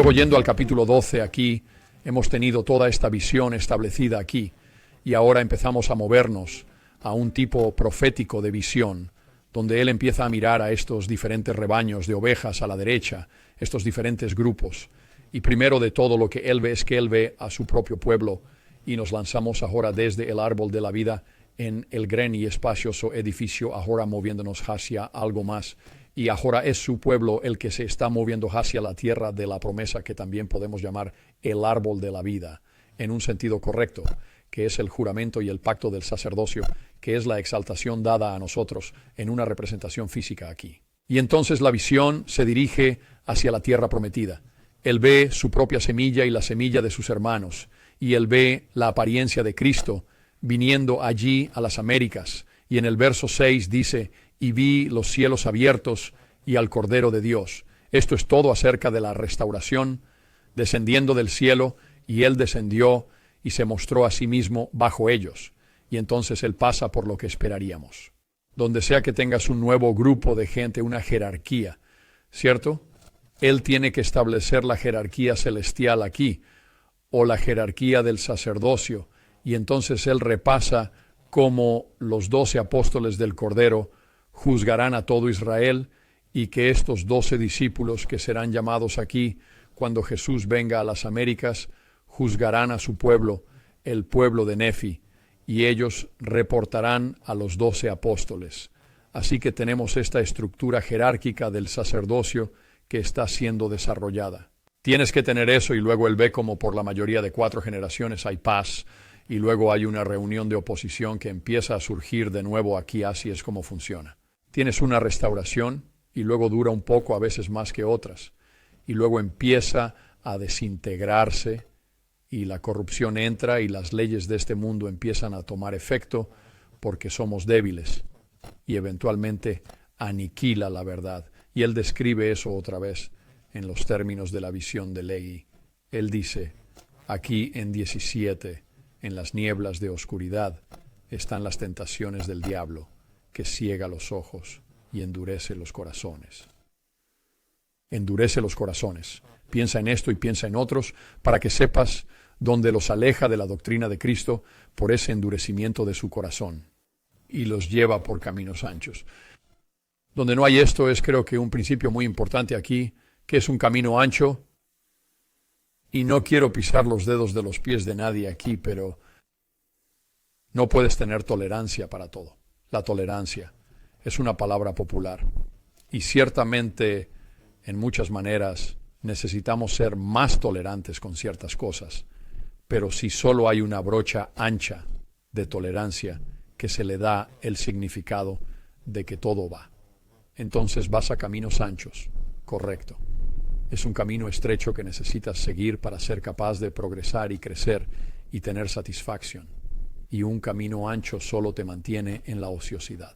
Luego, yendo al capítulo 12, aquí hemos tenido toda esta visión establecida aquí, y ahora empezamos a movernos a un tipo profético de visión, donde él empieza a mirar a estos diferentes rebaños de ovejas a la derecha, estos diferentes grupos. Y primero de todo lo que él ve es que él ve a su propio pueblo, y nos lanzamos ahora desde el árbol de la vida en el gran y espacioso edificio, ahora moviéndonos hacia algo más. Y ahora es su pueblo el que se está moviendo hacia la tierra de la promesa, que también podemos llamar el árbol de la vida, en un sentido correcto, que es el juramento y el pacto del sacerdocio, que es la exaltación dada a nosotros en una representación física aquí. Y entonces la visión se dirige hacia la tierra prometida. Él ve su propia semilla y la semilla de sus hermanos, y él ve la apariencia de Cristo viniendo allí a las Américas. Y en el verso 6 dice: y vi los cielos abiertos y al Cordero de Dios. Esto es todo acerca de la restauración, descendiendo del cielo, y él descendió y se mostró a sí mismo bajo ellos. Y entonces él pasa por lo que esperaríamos. Donde sea que tengas un nuevo grupo de gente, una jerarquía, ¿cierto? Él tiene que establecer la jerarquía celestial aquí, o la jerarquía del sacerdocio, y entonces él repasa cómo los 12 apóstoles del Cordero juzgarán a todo Israel, y que estos 12 discípulos que serán llamados aquí cuando Jesús venga a las Américas juzgarán a su pueblo, el pueblo de Nefi, y ellos reportarán a los 12 apóstoles. Así que tenemos esta estructura jerárquica del sacerdocio que está siendo desarrollada. Tienes que tener eso, y luego él ve como por la mayoría de 4 generaciones hay paz, y luego hay una reunión de oposición que empieza a surgir de nuevo aquí. Así es como funciona. Tienes una restauración, y luego dura un poco, a veces más que otras, y luego empieza a desintegrarse, y la corrupción entra, y las leyes de este mundo empiezan a tomar efecto, porque somos débiles, y eventualmente aniquila la verdad. Y él describe eso otra vez en los términos de la visión de Lehi. Él dice, aquí en 17, en las nieblas de oscuridad están las tentaciones del diablo, que ciega los ojos y endurece los corazones. Endurece los corazones. Piensa en esto y piensa en otros, para que sepas dónde los aleja de la doctrina de Cristo por ese endurecimiento de su corazón, y los lleva por caminos anchos. Donde no hay esto es, creo que, un principio muy importante aquí, que es un camino ancho, y no quiero pisar los dedos de los pies de nadie aquí, pero no puedes tener tolerancia para todo. La tolerancia es una palabra popular, y ciertamente en muchas maneras necesitamos ser más tolerantes con ciertas cosas, pero si solo hay una brocha ancha de tolerancia que se le da el significado de que todo va, entonces vas a caminos anchos, correcto. Es un camino estrecho que necesitas seguir para ser capaz de progresar y crecer y tener satisfacción. Y un camino ancho solo te mantiene en la ociosidad.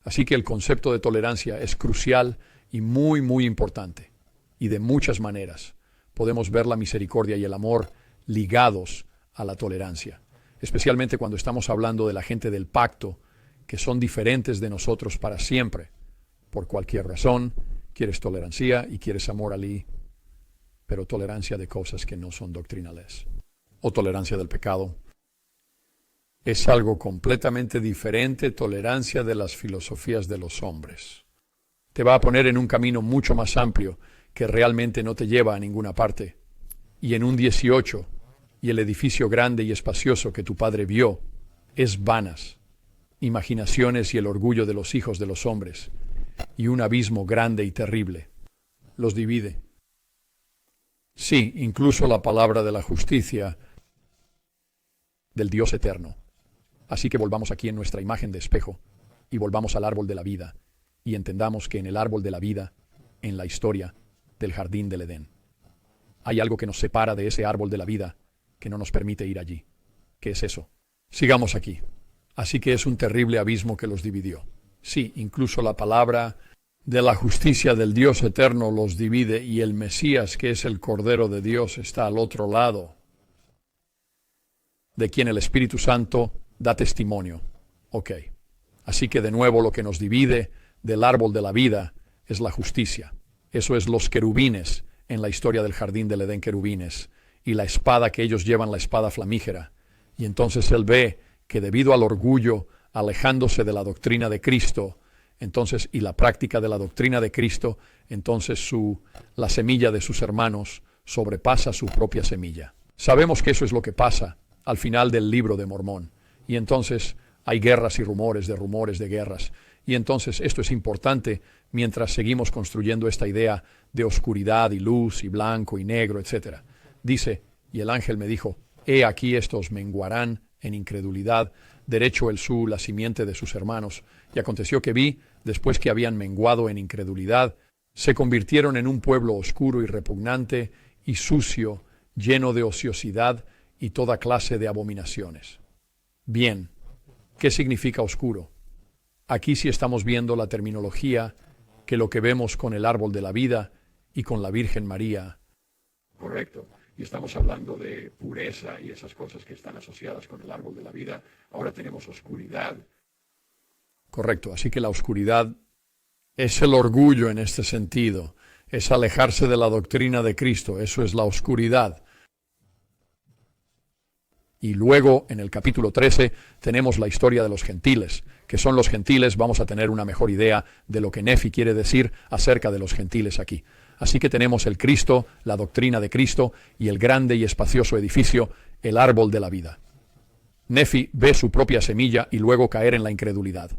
Así que el concepto de tolerancia es crucial y muy, muy importante. Y de muchas maneras podemos ver la misericordia y el amor ligados a la tolerancia, especialmente cuando estamos hablando de la gente del pacto, que son diferentes de nosotros para siempre. Por cualquier razón, quieres tolerancia y quieres amor alí, pero tolerancia de cosas que no son doctrinales, o tolerancia del pecado. Es algo completamente diferente. Tolerancia de las filosofías de los hombres te va a poner en un camino mucho más amplio que realmente no te lleva a ninguna parte. Y en un 18, y el edificio grande y espacioso que tu padre vio es vanas imaginaciones y el orgullo de los hijos de los hombres, y un abismo grande y terrible los divide. Sí, incluso la palabra de la justicia del Dios eterno. Así que volvamos aquí en nuestra imagen de espejo, y volvamos al árbol de la vida, y entendamos que en el árbol de la vida, en la historia del jardín del Edén, hay algo que nos separa de ese árbol de la vida, que no nos permite ir allí. ¿Qué es eso? Sigamos aquí. Así que es un terrible abismo que los dividió. Sí, incluso la palabra de la justicia del Dios eterno los divide, y el Mesías, que es el Cordero de Dios, está al otro lado, de quien el Espíritu Santo da testimonio. Ok. Así que de nuevo lo que nos divide del árbol de la vida es la justicia. Eso es los querubines en la historia del jardín del Edén querubines, y la espada que ellos llevan, la espada flamígera. Y entonces él ve que debido al orgullo, alejándose de la doctrina de Cristo, entonces, y la práctica de la doctrina de Cristo, entonces la semilla de sus hermanos sobrepasa su propia semilla. Sabemos que eso es lo que pasa al final del libro de Mormón. Y entonces hay guerras y rumores de guerras. Y entonces esto es importante mientras seguimos construyendo esta idea de oscuridad y luz y blanco y negro, etc. Dice, y el ángel me dijo, he aquí estos menguarán en incredulidad, derecho el su, la simiente de sus hermanos. Y aconteció que vi, después que habían menguado en incredulidad, se convirtieron en un pueblo oscuro y repugnante y sucio, lleno de ociosidad y toda clase de abominaciones. Bien, ¿qué significa oscuro? Aquí sí estamos viendo la terminología que lo que vemos con el árbol de la vida y con la Virgen María. Correcto. Y estamos hablando de pureza y esas cosas que están asociadas con el árbol de la vida. Ahora tenemos oscuridad. Correcto. Así que la oscuridad es el orgullo en este sentido. Es alejarse de la doctrina de Cristo. Eso es la oscuridad. Y luego, en el capítulo 13, tenemos la historia de los gentiles. ¿Qué son los gentiles? Vamos a tener una mejor idea de lo que Nefi quiere decir acerca de los gentiles aquí. Así que tenemos el Cristo, la doctrina de Cristo y el grande y espacioso edificio, el árbol de la vida. Nefi ve su propia semilla y luego caer en la incredulidad.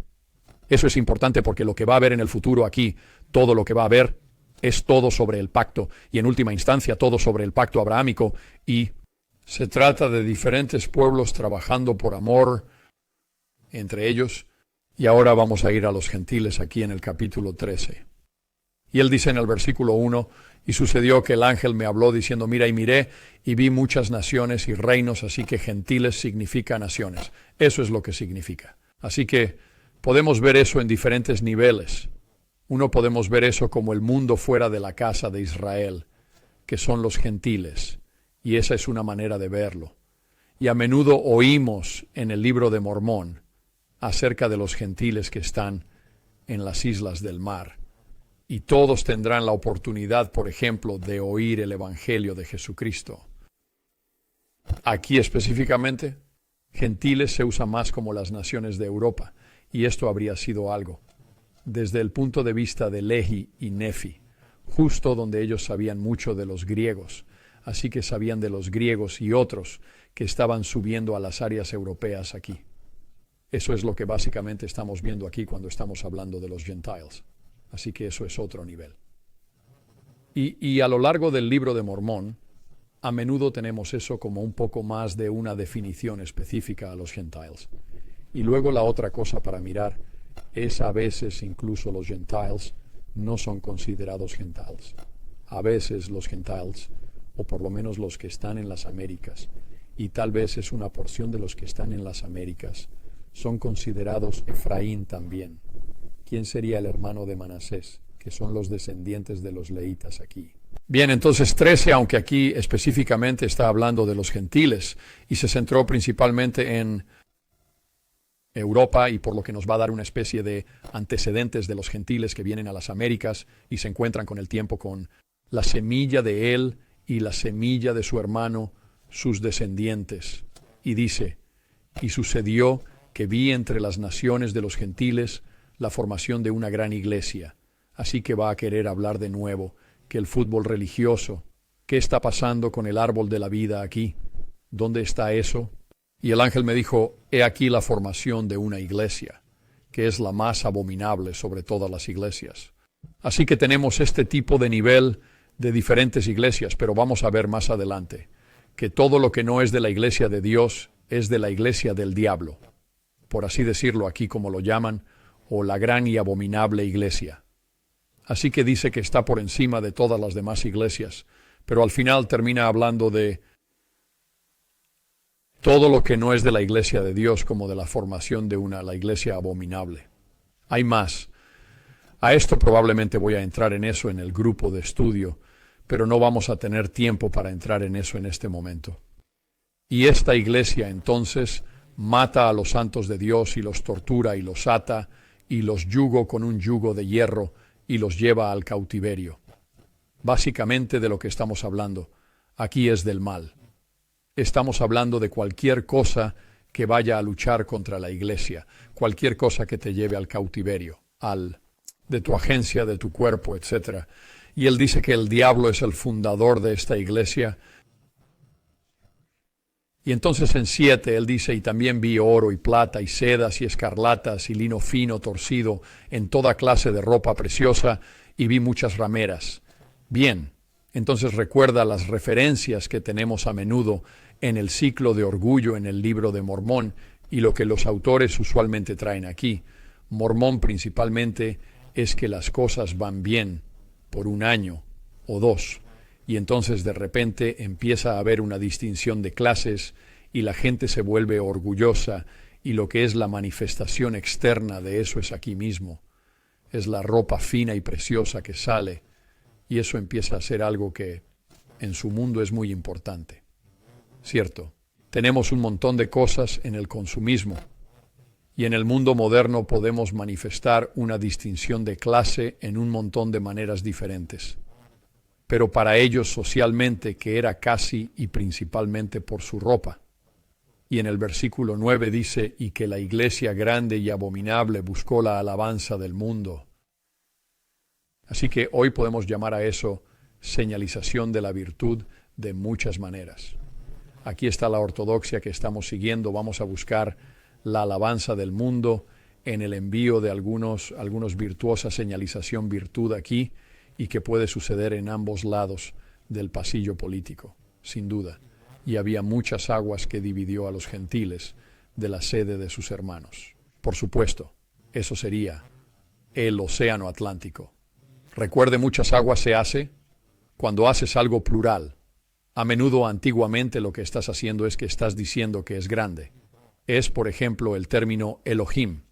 Eso es importante porque lo que va a haber en el futuro aquí, todo lo que va a haber, es todo sobre el pacto y en última instancia todo sobre el pacto abrahámico y se trata de diferentes pueblos trabajando por amor entre ellos. Y ahora vamos a ir a los gentiles aquí en el capítulo 13. Y él dice en el versículo 1, y sucedió que el ángel me habló diciendo, mira, y miré, y vi muchas naciones y reinos, así que gentiles significa naciones. Eso es lo que significa. Así que podemos ver eso en diferentes niveles. Uno podemos ver eso como el mundo fuera de la casa de Israel, que son los gentiles. Y esa es una manera de verlo. Y a menudo oímos en el libro de Mormón acerca de los gentiles que están en las islas del mar. Y todos tendrán la oportunidad, por ejemplo, de oír el Evangelio de Jesucristo. Aquí específicamente, gentiles se usa más como las naciones de Europa, y esto habría sido algo, desde el punto de vista de Lehi y Nefi, justo donde ellos sabían mucho de los griegos, así que sabían de los griegos y otros que estaban subiendo a las áreas europeas aquí. Eso es lo que básicamente estamos viendo aquí cuando estamos hablando de los Gentiles. Así que eso es otro nivel. Y a lo largo del libro de Mormón, a menudo tenemos eso como un poco más de una definición específica a los Gentiles. Y luego la otra cosa para mirar es a veces incluso los Gentiles no son considerados Gentiles. A veces los Gentiles, o por lo menos los que están en las Américas, y tal vez es una porción de los que están en las Américas, son considerados Efraín también. ¿Quién sería el hermano de Manasés? Que son los descendientes de los leítas aquí. Bien, entonces 13, aunque aquí específicamente está hablando de los gentiles, y se centró principalmente en Europa, y por lo que nos va a dar una especie de antecedentes de los gentiles que vienen a las Américas y se encuentran con el tiempo con la semilla de él y la semilla de su hermano, sus descendientes. Y dice, y sucedió que vi entre las naciones de los gentiles la formación de una gran iglesia. Así que va a querer hablar de nuevo que el fútbol religioso, ¿qué está pasando con el árbol de la vida aquí? ¿Dónde está eso? Y el ángel me dijo, he aquí la formación de una iglesia, que es la más abominable sobre todas las iglesias. Así que tenemos este tipo de nivel de diferentes iglesias, pero vamos a ver más adelante que todo lo que no es de la iglesia de Dios es de la iglesia del diablo, por así decirlo aquí como lo llaman, o la gran y abominable iglesia. Así que dice que está por encima de todas las demás iglesias, pero al final termina hablando de todo lo que no es de la iglesia de Dios como de la formación de la iglesia abominable. Hay más. A esto probablemente voy a entrar en eso en el grupo de estudio, pero no vamos a tener tiempo para entrar en eso en este momento. Y esta iglesia entonces mata a los santos de Dios y los tortura y los ata y los yugo con un yugo de hierro y los lleva al cautiverio. Básicamente de lo que estamos hablando aquí es del mal. Estamos hablando de cualquier cosa que vaya a luchar contra la iglesia, cualquier cosa que te lleve al cautiverio, de tu agencia, de tu cuerpo, etc. Y él dice que el diablo es el fundador de esta iglesia. Y entonces en 7 él dice, y también vi oro y plata y sedas y escarlatas y lino fino torcido en toda clase de ropa preciosa, y vi muchas rameras. Bien, entonces recuerda las referencias que tenemos a menudo en el ciclo de orgullo en el libro de Mormón y lo que los autores usualmente traen aquí. Mormón principalmente es que las cosas van bien por 1 año o 2, y entonces de repente empieza a haber una distinción de clases y la gente se vuelve orgullosa, y lo que es la manifestación externa de eso es aquí mismo. Es la ropa fina y preciosa que sale, y eso empieza a ser algo que en su mundo es muy importante. ¿Cierto? Tenemos un montón de cosas en el consumismo, y en el mundo moderno podemos manifestar una distinción de clase en un montón de maneras diferentes. Pero para ellos socialmente, que era casi y principalmente por su ropa. Y en el versículo 9 dice, y que la iglesia grande y abominable buscó la alabanza del mundo. Así que hoy podemos llamar a eso señalización de la virtud de muchas maneras. Aquí está la ortodoxia que estamos siguiendo. Vamos a buscar la alabanza del mundo en el envío de algunos virtuosa señalización virtud aquí, y que puede suceder en ambos lados del pasillo político, sin duda. Y había muchas aguas que dividió a los gentiles de la sede de sus hermanos. Por supuesto, eso sería el océano Atlántico. Recuerde, muchas aguas se hace cuando haces algo plural. A menudo antiguamente lo que estás haciendo es que estás diciendo que es grande. Es, por ejemplo, el término Elohim.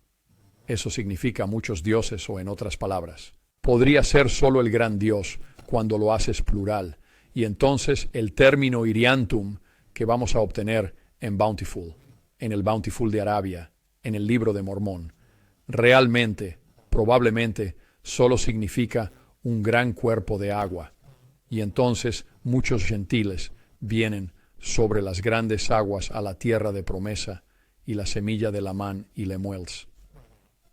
Eso significa muchos dioses, o en otras palabras. Podría ser solo el gran Dios cuando lo haces plural. Y entonces el término Iriantum que vamos a obtener en Bountiful, en el Bountiful de Arabia, en el libro de Mormón, realmente, probablemente, solo significa un gran cuerpo de agua. Y entonces muchos gentiles vienen sobre las grandes aguas a la tierra de promesa, y la semilla de Lamán y Lemuels.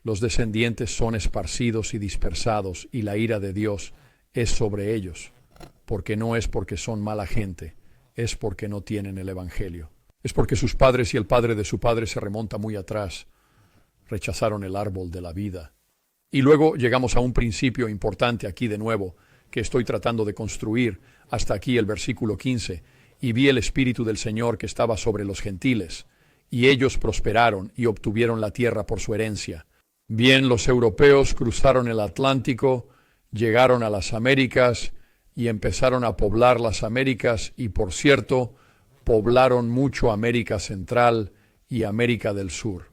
Los descendientes son esparcidos y dispersados, y la ira de Dios es sobre ellos, porque no es porque son mala gente, es porque no tienen el Evangelio. Es porque sus padres y el padre de su padre se remonta muy atrás, rechazaron el árbol de la vida. Y luego llegamos a un principio importante aquí de nuevo, que estoy tratando de construir hasta aquí el versículo 15, y vi el Espíritu del Señor que estaba sobre los gentiles, y ellos prosperaron y obtuvieron la tierra por su herencia. Bien, los europeos cruzaron el Atlántico, llegaron a las Américas y empezaron a poblar las Américas, y por cierto, poblaron mucho América Central y América del Sur.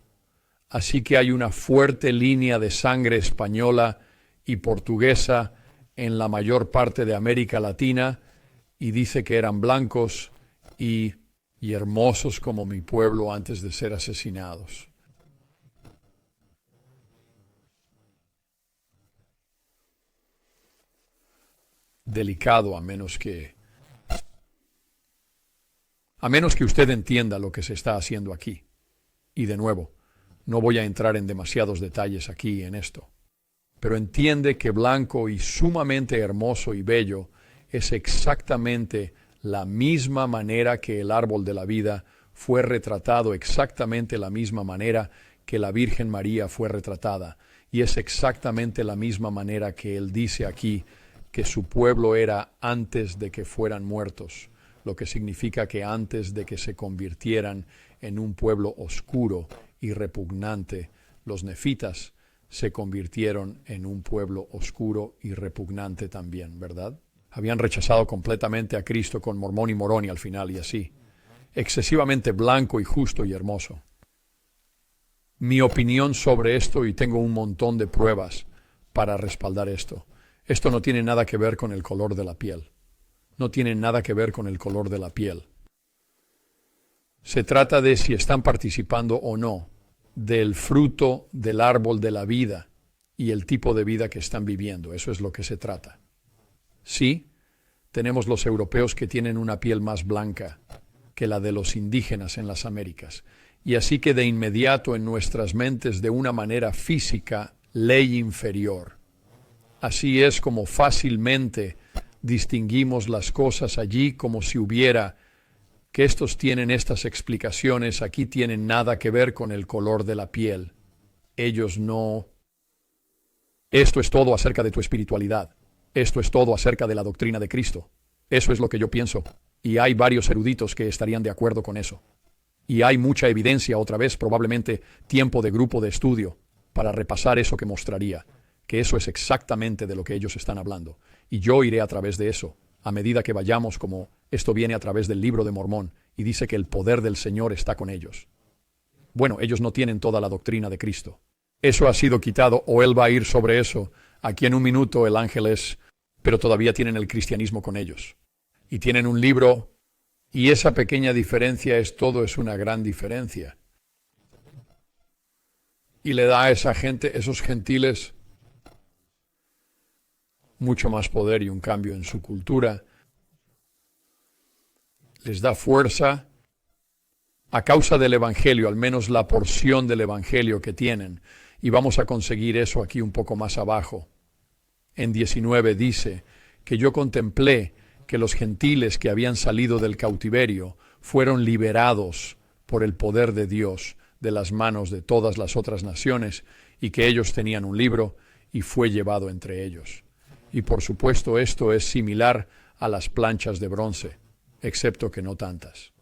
Así que hay una fuerte línea de sangre española y portuguesa en la mayor parte de América Latina, y dice que eran blancos y hermosos como mi pueblo antes de ser asesinados. Delicado, a menos que usted entienda lo que se está haciendo aquí. Y de nuevo, no voy a entrar en demasiados detalles aquí en esto, pero entiende que blanco y sumamente hermoso y bello es exactamente la misma manera que el árbol de la vida fue retratado, exactamente la misma manera que la Virgen María fue retratada, y es exactamente la misma manera que él dice aquí que su pueblo era antes de que fueran muertos, lo que significa que antes de que se convirtieran en un pueblo oscuro y repugnante, los nefitas se convirtieron en un pueblo oscuro y repugnante también, ¿verdad? Habían rechazado completamente a Cristo con Mormón y Moroni al final, y así, excesivamente blanco y justo y hermoso. Mi opinión sobre esto, y tengo un montón de pruebas para respaldar esto, esto no tiene nada que ver con el color de la piel. No tiene nada que ver con el color de la piel. Se trata de si están participando o no del fruto del árbol de la vida y el tipo de vida que están viviendo. Eso es lo que se trata. Sí, Tenemos los europeos que tienen una piel más blanca que la de los indígenas en las Américas. Y así que de inmediato en nuestras mentes, de una manera física, ley inferior. Así es como fácilmente distinguimos las cosas allí, como si hubiera que estos tienen estas explicaciones, aquí tienen nada que ver con el color de la piel. Ellos no. Esto es todo acerca de tu espiritualidad. Esto es todo acerca de la doctrina de Cristo. Eso es lo que yo pienso. Y hay varios eruditos que estarían de acuerdo con eso. Y hay mucha evidencia, otra vez, probablemente tiempo de grupo de estudio, para repasar eso que mostraría, que eso es exactamente de lo que ellos están hablando. Y yo iré a través de eso, a medida que vayamos, como esto viene a través del libro de Mormón, y dice que el poder del Señor está con ellos. Bueno, ellos no tienen toda la doctrina de Cristo. Eso ha sido quitado, o Él va a ir sobre eso. Aquí en un minuto el ángel es, pero todavía tienen el cristianismo con ellos. Y tienen un libro, y esa pequeña diferencia es todo, es una gran diferencia. Y le da a esa gente, esos gentiles, mucho más poder y un cambio en su cultura. Les da fuerza a causa del Evangelio, al menos la porción del Evangelio que tienen. Y vamos a conseguir eso aquí un poco más abajo. En 19 dice que yo contemplé que los gentiles que habían salido del cautiverio fueron liberados por el poder de Dios de las manos de todas las otras naciones y que ellos tenían un libro y fue llevado entre ellos. Y por supuesto esto es similar a las planchas de bronce, excepto que no tantas.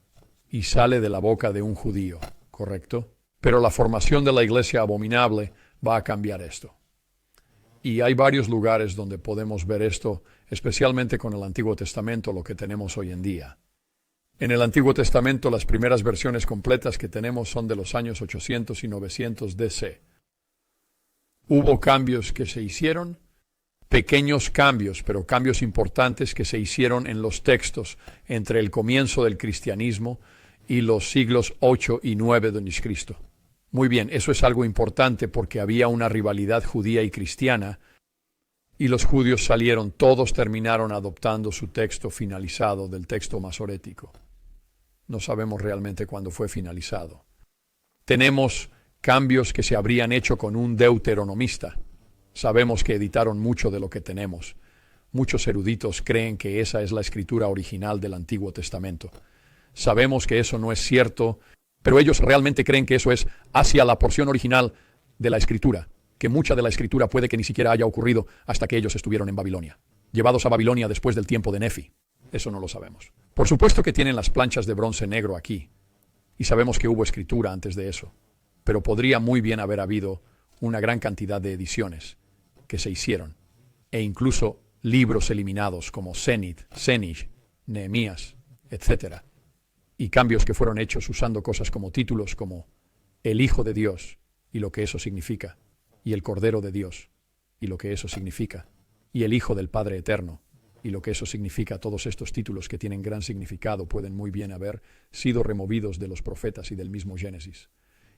Y sale de la boca de un judío, ¿correcto? Pero la formación de la iglesia abominable va a cambiar esto. Y hay varios lugares donde podemos ver esto, especialmente con el Antiguo Testamento, lo que tenemos hoy en día. En el Antiguo Testamento, las primeras versiones completas que tenemos son de los años 800 y 900 DC. Hubo cambios que se hicieron, pequeños cambios, pero cambios importantes que se hicieron en los textos entre el comienzo del cristianismo y los siglos 8 y 9 de Cristo. Muy bien, eso es algo importante porque había una rivalidad judía y cristiana y los judíos salieron, todos terminaron adoptando su texto finalizado del texto masorético. No sabemos realmente cuándo fue finalizado. Tenemos cambios que se habrían hecho con un deuteronomista. Sabemos que editaron mucho de lo que tenemos. Muchos eruditos creen que esa es la escritura original del Antiguo Testamento. Sabemos que eso no es cierto, pero ellos realmente creen que eso es hacia la porción original de la escritura, que mucha de la escritura puede que ni siquiera haya ocurrido hasta que ellos estuvieron en Babilonia, llevados a Babilonia después del tiempo de Nefi. Eso no lo sabemos. Por supuesto que tienen las planchas de bronce negro aquí, y sabemos que hubo escritura antes de eso, pero podría muy bien haber habido una gran cantidad de ediciones que se hicieron, e incluso libros eliminados como Zenit, Zenish, Nehemías, etc., y cambios que fueron hechos usando cosas como títulos como el Hijo de Dios y lo que eso significa, y el Cordero de Dios y lo que eso significa, y el Hijo del Padre Eterno y lo que eso significa. Todos estos títulos que tienen gran significado pueden muy bien haber sido removidos de los profetas y del mismo Génesis.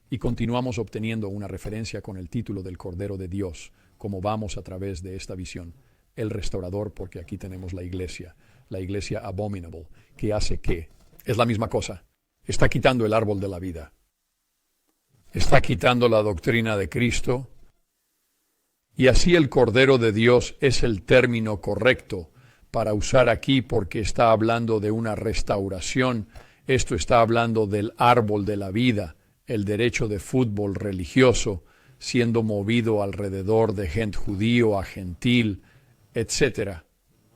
Y continuamos obteniendo una referencia con el título del Cordero de Dios, como vamos a través de esta visión, el restaurador, porque aquí tenemos la iglesia abominable, que hace que es la misma cosa. Está quitando el árbol de la vida. Está quitando la doctrina de Cristo. Y así el Cordero de Dios es el término correcto para usar aquí porque está hablando de una restauración. Esto está hablando del árbol de la vida, el derecho de fútbol religioso, siendo movido alrededor de gente judío a gentil, etc.,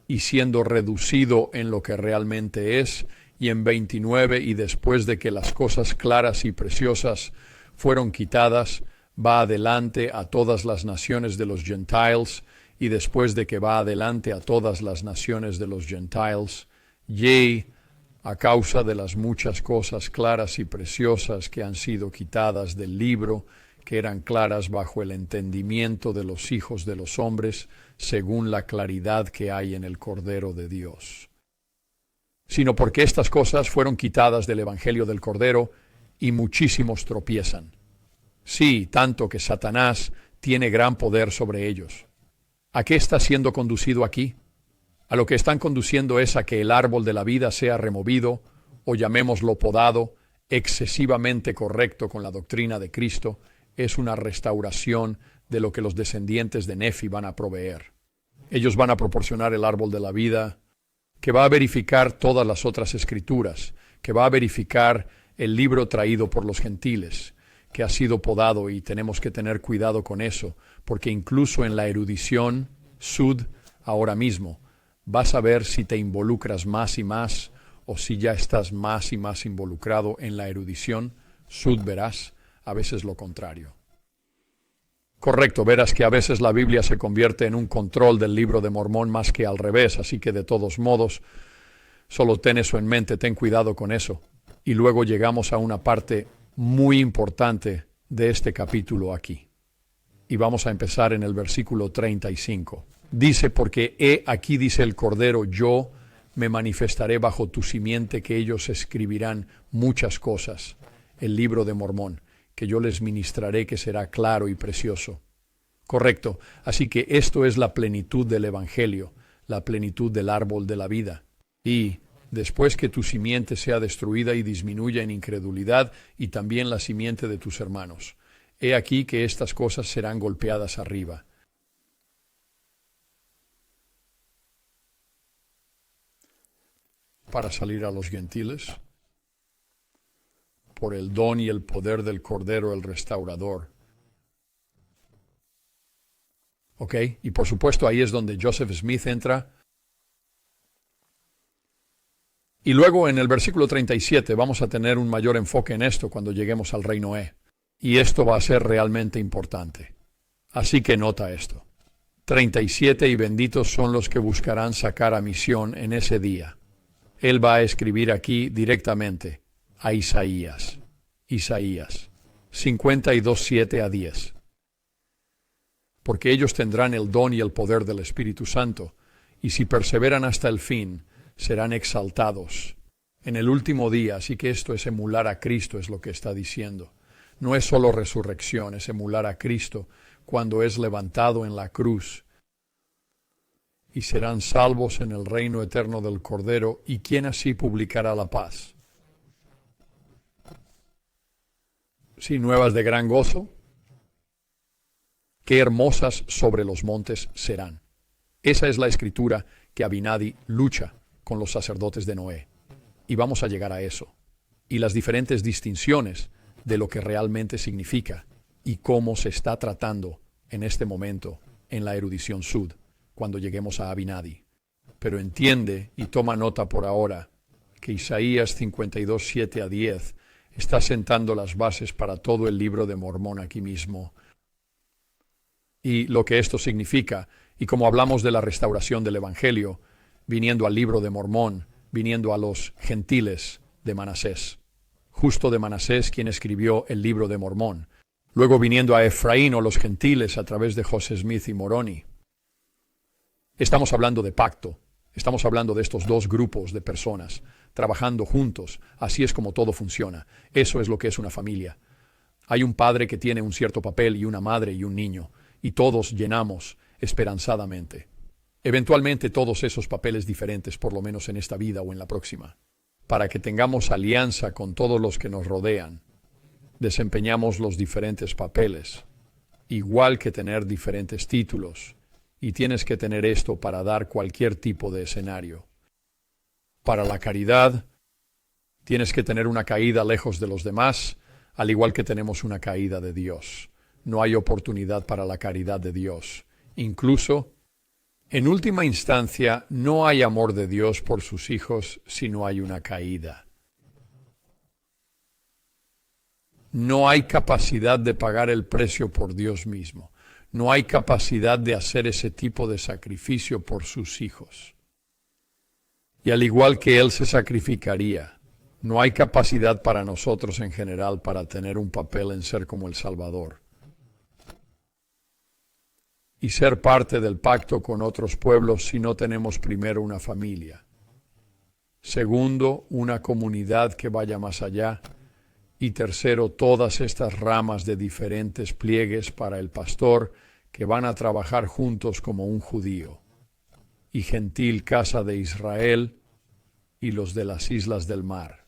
y siendo reducido en lo que realmente es. Y en 29, y después de que las cosas claras y preciosas fueron quitadas, va adelante a todas las naciones de los Gentiles, y después de que va adelante a todas las naciones de los Gentiles, y a causa de las muchas cosas claras y preciosas que han sido quitadas del libro, que eran claras bajo el entendimiento de los hijos de los hombres, según la claridad que hay en el Cordero de Dios, sino porque estas cosas fueron quitadas del Evangelio del Cordero y muchísimos tropiezan. Sí, tanto que Satanás tiene gran poder sobre ellos. ¿A qué está siendo conducido aquí? A lo que están conduciendo es a que el árbol de la vida sea removido, o llamémoslo podado, excesivamente correcto con la doctrina de Cristo. Es una restauración de lo que los descendientes de Nefi van a proveer. Ellos van a proporcionar el árbol de la vida, que va a verificar todas las otras escrituras, que va a verificar el libro traído por los gentiles, que ha sido podado, y tenemos que tener cuidado con eso, porque incluso en la erudición, Sud, ahora mismo, vas a ver si te involucras más y más, o si ya estás más y más involucrado en la erudición. Sud verás a veces lo contrario. Correcto, verás que a veces la Biblia se convierte en un control del libro de Mormón más que al revés, así que de todos modos, solo ten eso en mente, ten cuidado con eso. Y luego llegamos a una parte muy importante de este capítulo aquí. Y vamos a empezar en el versículo 35. Dice, porque aquí dice el Cordero, yo me manifestaré bajo tu simiente, que ellos escribirán muchas cosas, el libro de Mormón, que yo les ministraré, que será claro y precioso. Correcto, así que esto es la plenitud del Evangelio, la plenitud del árbol de la vida. Y después que tu simiente sea destruida y disminuya en incredulidad, y también la simiente de tus hermanos, he aquí que estas cosas serán golpeadas arriba. Para salir a los gentiles, por el don y el poder del Cordero, el Restaurador. ¿Ok? Y por supuesto ahí es donde Joseph Smith entra. Y luego en el versículo 37 vamos a tener un mayor enfoque en esto cuando lleguemos al rey Noé. Y esto va a ser realmente importante. Así que nota esto. 37, y benditos son los que buscarán sacar a misión en ese día. Él va a escribir aquí directamente a Isaías. Isaías 52, 7 a 10. Porque ellos tendrán el don y el poder del Espíritu Santo, y si perseveran hasta el fin, serán exaltados en el último día. Así que esto es emular a Cristo, es lo que está diciendo. No es solo resurrección, es emular a Cristo cuando es levantado en la cruz. Y serán salvos en el reino eterno del Cordero, y quien así publicará la paz. Sí, nuevas de gran gozo, qué hermosas sobre los montes serán. Esa es la escritura que Abinadi lucha con los sacerdotes de Noé. Y vamos a llegar a eso. Y las diferentes distinciones de lo que realmente significa y cómo se está tratando en este momento en la erudición Sud, cuando lleguemos a Abinadi. Pero entiende y toma nota por ahora que Isaías 52, 7 a 10 está sentando las bases para todo el libro de Mormón aquí mismo. Y lo que esto significa, y como hablamos de la restauración del Evangelio, viniendo al libro de Mormón, viniendo a los gentiles de Manasés. Justo de Manasés, quien escribió el libro de Mormón. Luego viniendo a Efraín o los gentiles a través de José Smith y Moroni. Estamos hablando de pacto, estamos hablando de estos dos grupos de personas trabajando juntos. Así es como todo funciona. Eso es lo que es una familia. Hay un padre que tiene un cierto papel y una madre y un niño, y todos llenamos esperanzadamente. Eventualmente todos esos papeles diferentes, por lo menos en esta vida o en la próxima, para que tengamos alianza con todos los que nos rodean. Desempeñamos los diferentes papeles, igual que tener diferentes títulos. Y tienes que tener esto para dar cualquier tipo de escenario. Para la caridad, tienes que tener una caída lejos de los demás, al igual que tenemos una caída de Dios. No hay oportunidad para la caridad de Dios. Incluso, en última instancia, no hay amor de Dios por sus hijos si no hay una caída. No hay capacidad de pagar el precio por Dios mismo. No hay capacidad de hacer ese tipo de sacrificio por sus hijos. Y al igual que Él se sacrificaría, no hay capacidad para nosotros en general para tener un papel en ser como el Salvador. Y ser parte del pacto con otros pueblos si no tenemos primero una familia. Segundo, una comunidad que vaya más allá. Y tercero, todas estas ramas de diferentes pliegues para el pastor que van a trabajar juntos como un judío. y gentil casa de Israel y los de las islas del mar.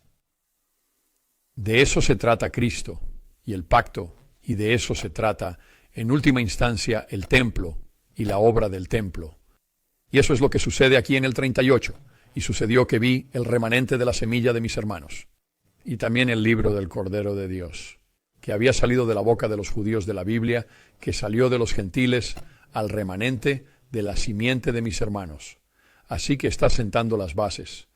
De eso se trata Cristo y el pacto, y de eso se trata, en última instancia, el templo y la obra del templo. Y eso es lo que sucede aquí en el 38. Y sucedió que vi el remanente de la semilla de mis hermanos, y también el libro del Cordero de Dios, que había salido de la boca de los judíos de la Biblia, que salió de los gentiles al remanente de la simiente de mis hermanos. Así que está sentando las bases,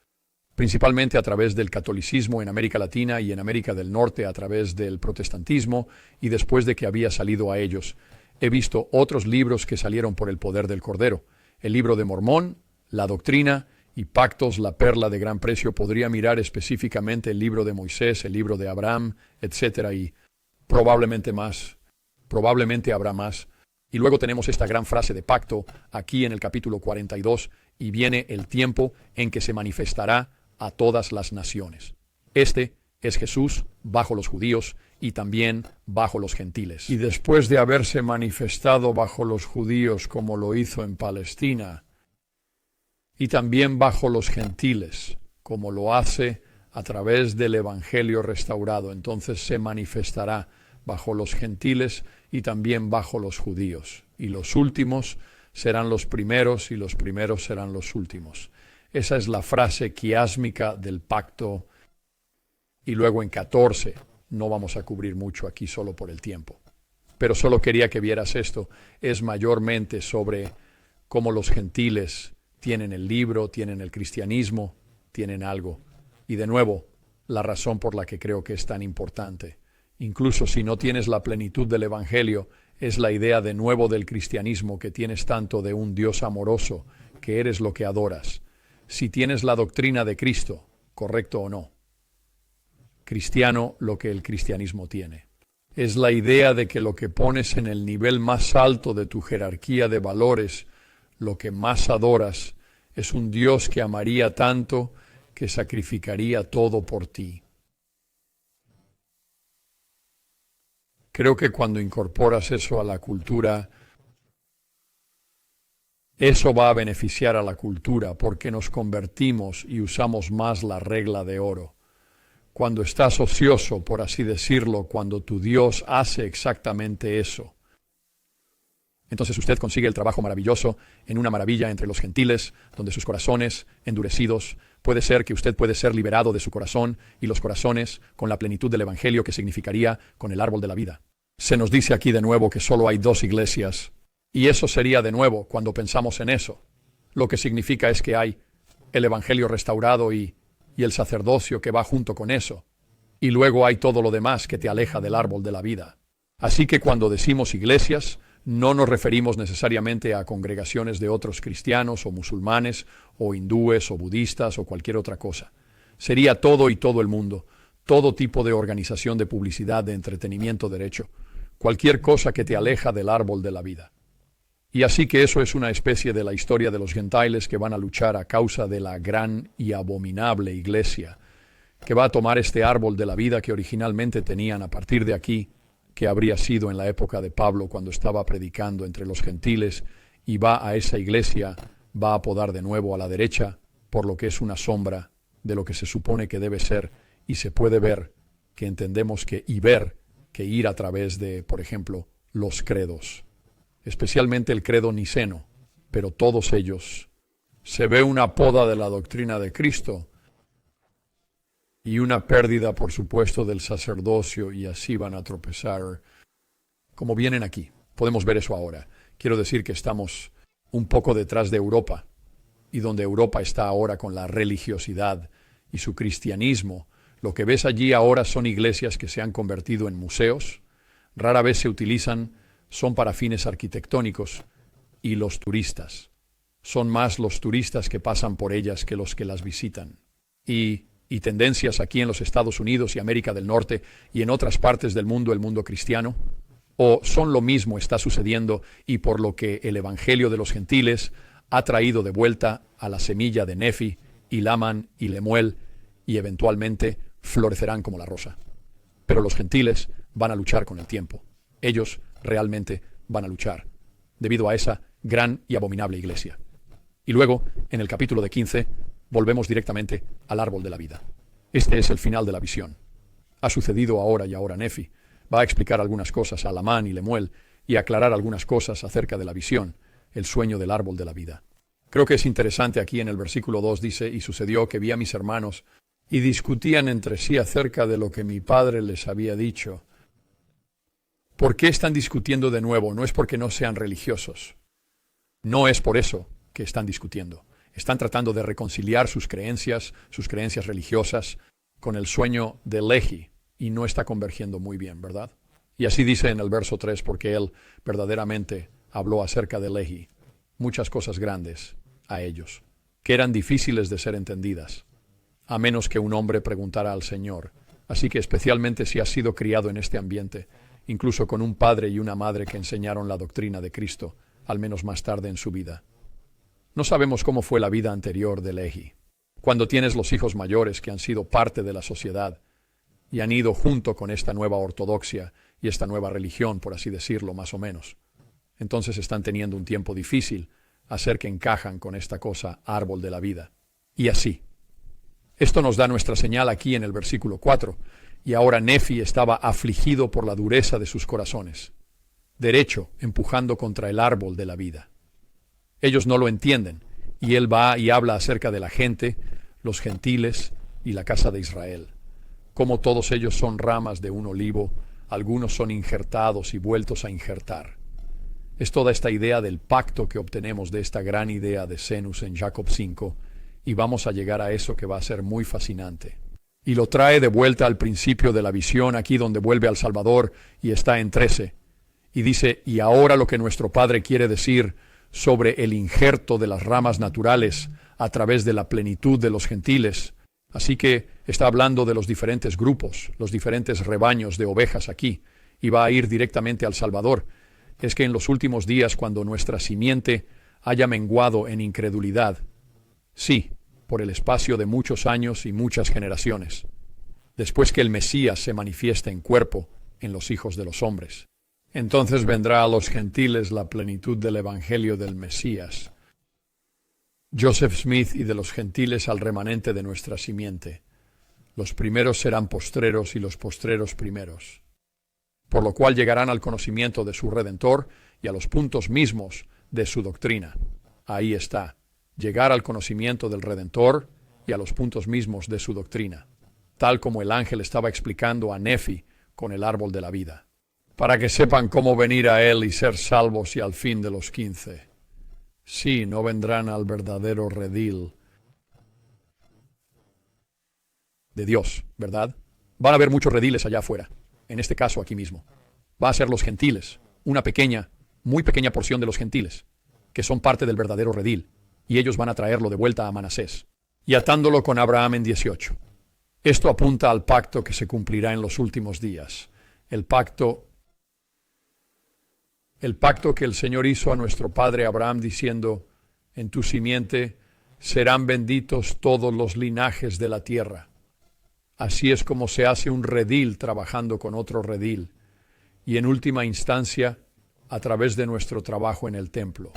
principalmente a través del catolicismo en América Latina y en América del Norte a través del protestantismo, y después de que había salido a ellos, he visto otros libros que salieron por el poder del Cordero. El libro de Mormón, la doctrina y pactos, la perla de gran precio. Podría mirar específicamente el libro de Moisés, el libro de Abraham, etcétera, y probablemente más. Probablemente habrá más. Y luego tenemos esta gran frase de pacto aquí en el capítulo 42, y viene el tiempo en que se manifestará a todas las naciones. Este es Jesús bajo los judíos y también bajo los gentiles. Y después de haberse manifestado bajo los judíos como lo hizo en Palestina, y también bajo los gentiles, como lo hace a través del Evangelio restaurado, entonces se manifestará bajo los gentiles y también bajo los judíos. Y los últimos serán los primeros y los primeros serán los últimos. Esa es la frase quiásmica del pacto. Y luego en 14, no vamos a cubrir mucho aquí solo por el tiempo, pero solo quería que vieras esto, es mayormente sobre cómo los gentiles tienen el libro, tienen el cristianismo, tienen algo. Y de nuevo, la razón por la que creo que es tan importante, incluso si no tienes la plenitud del Evangelio, es la idea de nuevo del cristianismo, que tienes tanto de un Dios amoroso, que eres lo que adoras. Si tienes la doctrina de Cristo, correcto o no. Cristiano, lo que el cristianismo tiene. Es la idea de que lo que pones en el nivel más alto de tu jerarquía de valores, lo que más adoras, es un Dios que amaría tanto que sacrificaría todo por ti. Creo que cuando incorporas eso a la cultura, eso va a beneficiar a la cultura porque nos convertimos y usamos más la regla de oro. Cuando estás ocioso, por así decirlo, cuando tu Dios hace exactamente eso, entonces usted consigue el trabajo maravilloso en una maravilla entre los gentiles, donde sus corazones endurecidos, puede ser que usted puede ser liberado de su corazón y los corazones con la plenitud del Evangelio que significaría con el árbol de la vida. Se nos dice aquí de nuevo que solo hay 2 iglesias, y eso sería de nuevo cuando pensamos en eso. Lo que significa es que hay el Evangelio restaurado y el sacerdocio que va junto con eso, y luego hay todo lo demás que te aleja del árbol de la vida. Así que cuando decimos iglesias, no nos referimos necesariamente a congregaciones de otros cristianos o musulmanes o hindúes o budistas o cualquier otra cosa. Sería todo y todo el mundo, todo tipo de organización de publicidad, de entretenimiento, derecho, cualquier cosa que te aleja del árbol de la vida. Y así que eso es una especie de la historia de los gentiles que van a luchar a causa de la gran y abominable iglesia, que va a tomar este árbol de la vida que originalmente tenían a partir de aquí, que habría sido en la época de Pablo cuando estaba predicando entre los gentiles, y va a esa iglesia, va a podar de nuevo a la derecha, por lo que es una sombra de lo que se supone que debe ser, y se puede ver que entendemos que y ver que ir a través de, por ejemplo, los credos, especialmente el credo niceno, pero todos ellos. Se ve una poda de la doctrina de Cristo y una pérdida, por supuesto, del sacerdocio, y así van a tropezar, como vienen aquí. Podemos ver eso ahora. Quiero decir que estamos un poco detrás de Europa, y donde Europa está ahora con la religiosidad y su cristianismo, lo que ves allí ahora son iglesias que se han convertido en museos, rara vez se utilizan, son para fines arquitectónicos, y los turistas. Son más los turistas que pasan por ellas que los que las visitan. Y tendencias aquí en los Estados Unidos y América del Norte y en otras partes del mundo, el mundo cristiano, o son lo mismo está sucediendo, y por lo que el Evangelio de los gentiles ha traído de vuelta a la semilla de Nefi y Laman y Lemuel, y eventualmente florecerán como la rosa. Pero los gentiles van a luchar con el tiempo. Ellos realmente van a luchar, debido a esa gran y abominable iglesia. Y luego, en el capítulo de 15, volvemos directamente al árbol de la vida. Este es el final de la visión. Ha sucedido ahora y ahora Nefi va a explicar algunas cosas a Lamán y Lemuel y aclarar algunas cosas acerca de la visión, el sueño del árbol de la vida. Creo que es interesante aquí en el versículo 2 dice, y sucedió que vi a mis hermanos y discutían entre sí acerca de lo que mi padre les había dicho. ¿Por qué están discutiendo de nuevo? No es porque no sean religiosos. No es por eso que están discutiendo. Están tratando de reconciliar sus creencias religiosas, con el sueño de Lehi, y no está convergiendo muy bien, ¿verdad? Y así dice en el verso 3, porque él verdaderamente habló acerca de Lehi, muchas cosas grandes a ellos, que eran difíciles de ser entendidas, a menos que un hombre preguntara al Señor. Así que especialmente si has sido criado en este ambiente, incluso con un padre y una madre que enseñaron la doctrina de Cristo, al menos más tarde en su vida. No sabemos cómo fue la vida anterior de Lehi. Cuando tienes los hijos mayores que han sido parte de la sociedad y han ido junto con esta nueva ortodoxia y esta nueva religión, por así decirlo, más o menos, entonces están teniendo un tiempo difícil hacer que encajan con esta cosa, árbol de la vida. Y así. Esto nos da nuestra señal aquí en el versículo 4. Y ahora Nefi estaba afligido por la dureza de sus corazones, derecho, empujando contra el árbol de la vida. Ellos no lo entienden, y él va y habla acerca de la gente, los gentiles y la casa de Israel. Como todos ellos son ramas de un olivo, algunos son injertados y vueltos a injertar. Es toda esta idea del pacto que obtenemos de esta gran idea de Zenus en Jacob 5, y vamos a llegar a eso que va a ser muy fascinante. Y lo trae de vuelta al principio de la visión, aquí donde vuelve al Salvador, y está en 13. Y dice, y ahora lo que nuestro Padre quiere decir sobre el injerto de las ramas naturales a través de la plenitud de los gentiles. Así que está hablando de los diferentes grupos, los diferentes rebaños de ovejas aquí, y va a ir directamente al Salvador. Es que en los últimos días, cuando nuestra simiente haya menguado en incredulidad, sí, por el espacio de muchos años y muchas generaciones, después que el Mesías se manifieste en cuerpo en los hijos de los hombres, entonces vendrá a los gentiles la plenitud del evangelio del Mesías. Joseph Smith, y de los gentiles al remanente de nuestra simiente. Los primeros serán postreros y los postreros primeros. Por lo cual llegarán al conocimiento de su Redentor y a los puntos mismos de su doctrina. Ahí está, llegar al conocimiento del Redentor y a los puntos mismos de su doctrina, tal como el ángel estaba explicando a Nefi con el árbol de la vida, para que sepan cómo venir a él y ser salvos y al fin de los 15. Sí, no vendrán al verdadero redil de Dios, ¿verdad? Van a haber muchos rediles allá afuera, en este caso aquí mismo. Va a ser los gentiles, una pequeña, muy pequeña porción de los gentiles, que son parte del verdadero redil, y ellos van a traerlo de vuelta a Manasés, y atándolo con Abraham en 18. Esto apunta al pacto que se cumplirá en los últimos días, el pacto que el Señor hizo a nuestro padre Abraham diciendo, en tu simiente serán benditos todos los linajes de la tierra. Así es como se hace un redil trabajando con otro redil, y en última instancia, a través de nuestro trabajo en el templo.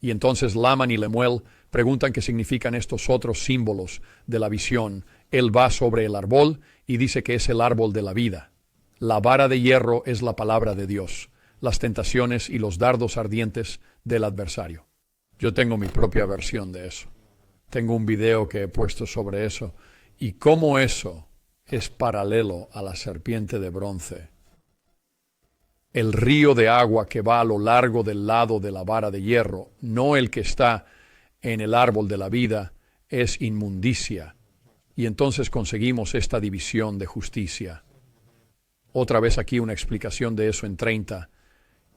Y entonces Lamán y Lemuel preguntan qué significan estos otros símbolos de la visión. Él va sobre el árbol y dice que es el árbol de la vida. La vara de hierro es la palabra de Dios, las tentaciones y los dardos ardientes del adversario. Yo tengo mi propia versión de eso. Tengo un video que he puesto sobre eso y cómo eso es paralelo a la serpiente de bronce. El río de agua que va a lo largo del lado de la vara de hierro, no el que está en el árbol de la vida, es inmundicia. Y entonces conseguimos esta división de justicia. Otra vez aquí una explicación de eso en 30.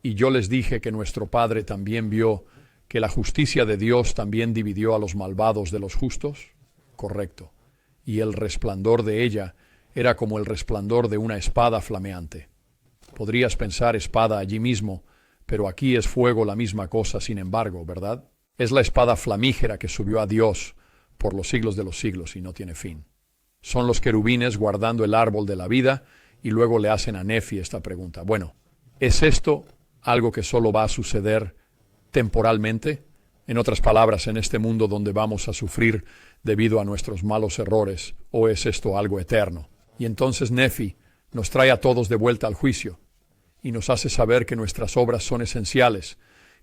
Y yo les dije que nuestro Padre también vio que la justicia de Dios también dividió a los malvados de los justos. Correcto. Y el resplandor de ella era como el resplandor de una espada flameante. Podrías pensar espada allí mismo, pero aquí es fuego la misma cosa, sin embargo, ¿verdad? Es la espada flamígera que subió a Dios por los siglos de los siglos y no tiene fin. Son los querubines guardando el árbol de la vida y luego le hacen a Nefi esta pregunta. Bueno, ¿es esto algo que solo va a suceder temporalmente? En otras palabras, en este mundo donde vamos a sufrir debido a nuestros malos errores, ¿o es esto algo eterno? Y entonces Nefi nos trae a todos de vuelta al juicio y nos hace saber que nuestras obras son esenciales,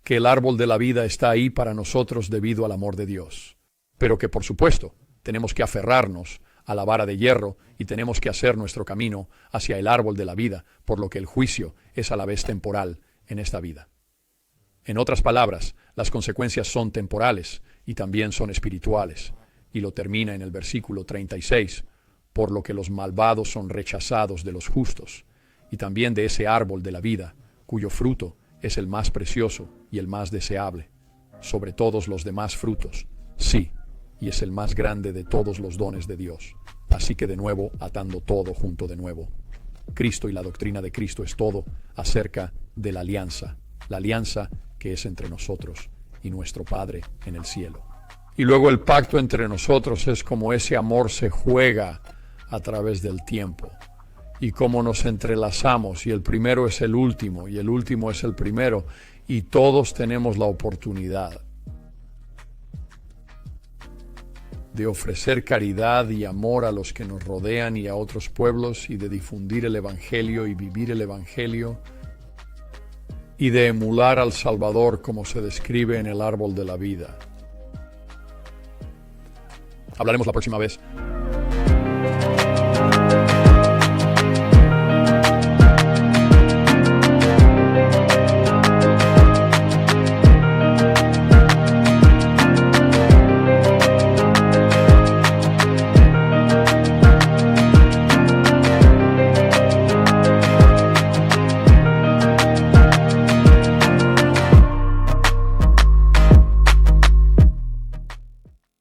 que el árbol de la vida está ahí para nosotros debido al amor de Dios. Pero que, por supuesto, tenemos que aferrarnos a la vara de hierro y tenemos que hacer nuestro camino hacia el árbol de la vida, por lo que el juicio es a la vez temporal en esta vida. En otras palabras, las consecuencias son temporales y también son espirituales, y lo termina en el versículo 36, por lo que los malvados son rechazados de los justos, y también de ese árbol de la vida, cuyo fruto es el más precioso y el más deseable, sobre todos los demás frutos. Sí, y es el más grande de todos los dones de Dios. Así que de nuevo, atando todo junto de nuevo. Cristo y la doctrina de Cristo es todo acerca de la alianza que es entre nosotros y nuestro Padre en el cielo. Y luego el pacto entre nosotros es como ese amor se juega a través del tiempo y cómo nos entrelazamos, y el primero es el último y el último es el primero, y todos tenemos la oportunidad de ofrecer caridad y amor a los que nos rodean y a otros pueblos, y de difundir el Evangelio y vivir el Evangelio, y de emular al Salvador como se describe en el árbol de la vida. Hablaremos la próxima vez.